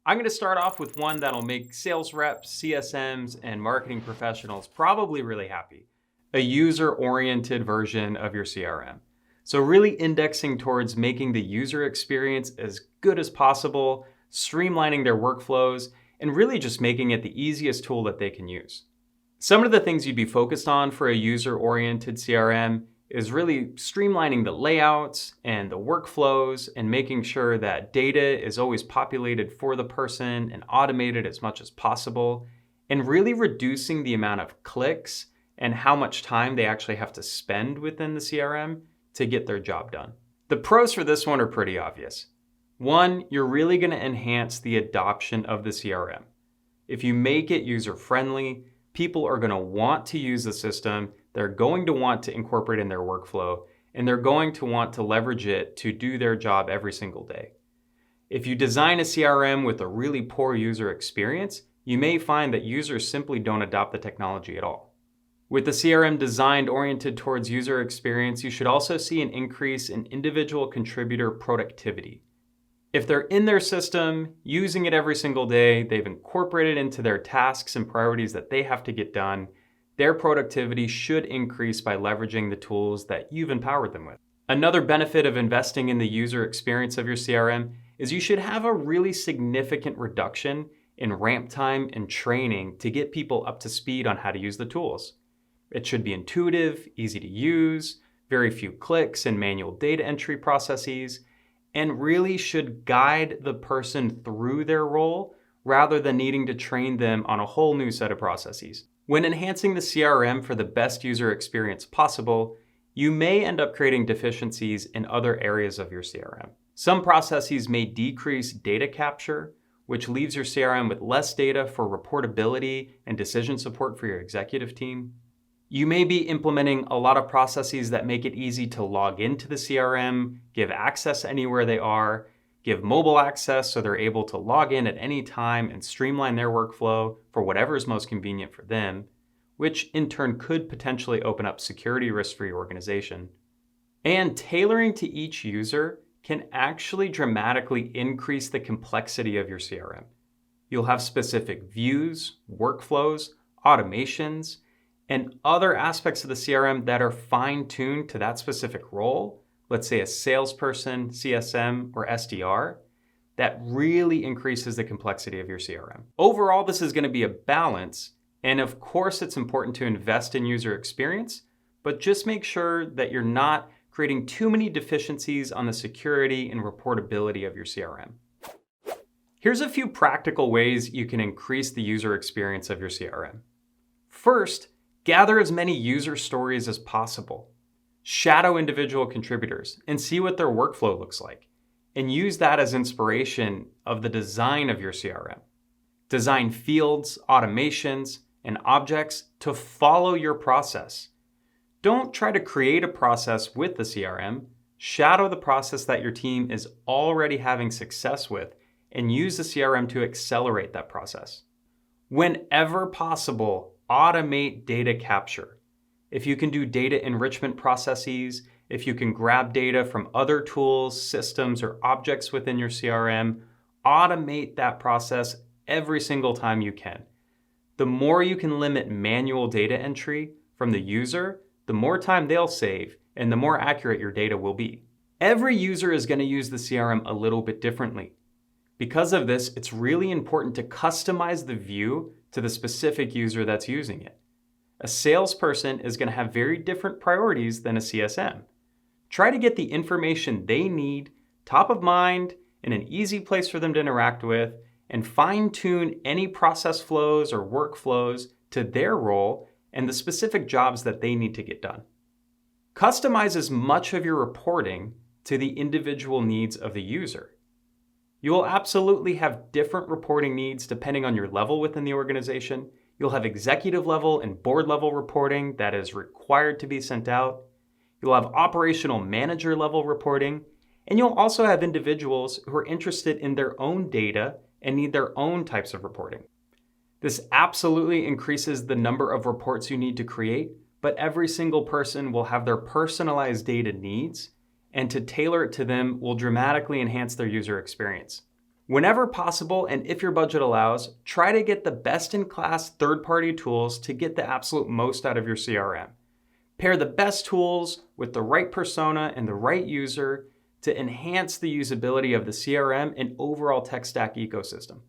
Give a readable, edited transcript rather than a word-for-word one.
I'm going to start off with one that'll make sales reps, CSMs, and marketing professionals probably really happy. A user-oriented version of your CRM. So really indexing towards making the user experience as good as possible, streamlining their workflows, and really just making it the easiest tool that they can use. Some of the things you'd be focused on for a user-oriented CRM is really streamlining the layouts and the workflows and making sure that data is always populated for the person and automated as much as possible, and really reducing the amount of clicks and how much time they actually have to spend within the CRM to get their job done. The pros for this one are pretty obvious. One, you're really going to enhance the adoption of the CRM. If you make it user-friendly, people are going to want to use the system, they're going to want to incorporate in their workflow, and they're going to want to leverage it to do their job every single day. If you design a CRM with a really poor user experience, you may find that users simply don't adopt the technology at all. With the CRM designed oriented towards user experience, you should also see an increase in individual contributor productivity. If they're in their system, using it every single day, they've incorporated into their tasks and priorities that they have to get done, their productivity should increase by leveraging the tools that you've empowered them with. Another benefit of investing in the user experience of your CRM is you should have a really significant reduction in ramp time and training to get people up to speed on how to use the tools. It should be intuitive, easy to use, very few clicks and manual data entry processes, and really should guide the person through their role rather than needing to train them on a whole new set of processes. When enhancing the CRM for the best user experience possible, you may end up creating deficiencies in other areas of your CRM. Some processes may decrease data capture, which leaves your CRM with less data for reportability and decision support for your executive team. You may be implementing a lot of processes that make it easy to log into the CRM, give access anywhere they are, give mobile access so they're able to log in at any time and streamline their workflow for whatever is most convenient for them, which in turn could potentially open up security risks for your organization. And tailoring to each user can actually dramatically increase the complexity of your CRM. You'll have specific views, workflows, automations, and other aspects of the CRM that are fine-tuned to that specific role, let's say a salesperson, CSM, or SDR, that really increases the complexity of your CRM. Overall, this is going to be a balance, and of course it's important to invest in user experience, but just make sure that you're not creating too many deficiencies on the security and reportability of your CRM. Here's a few practical ways you can increase the user experience of your CRM. First, gather as many user stories as possible. Shadow individual contributors and see what their workflow looks like, and use that as inspiration of the design of your CRM. Design fields, automations, and objects to follow your process. Don't try to create a process with the CRM. Shadow the process that your team is already having success with and use the CRM to accelerate that process. Whenever possible, automate data capture. If you can do data enrichment processes, if you can grab data from other tools, systems, or objects within your CRM, automate that process every single time you can. The more you can limit manual data entry from the user, the more time they'll save and the more accurate your data will be. Every user is going to use the CRM a little bit differently. Because of this, it's really important to customize the view to the specific user that's using it. A salesperson is going to have very different priorities than a CSM. Try to get the information they need top of mind in an easy place for them to interact with, and fine-tune any process flows or workflows to their role and the specific jobs that they need to get done. Customize as much of your reporting to the individual needs of the user. You will absolutely have different reporting needs depending on your level within the organization. You'll have executive level and board level reporting that is required to be sent out. You'll have operational manager level reporting, and you'll also have individuals who are interested in their own data and need their own types of reporting. This absolutely increases the number of reports you need to create, but every single person will have their personalized data needs, and to tailor it to them will dramatically enhance their user experience. Whenever possible, and if your budget allows, try to get the best-in-class third-party tools to get the absolute most out of your CRM. Pair the best tools with the right persona and the right user to enhance the usability of the CRM and overall tech stack ecosystem.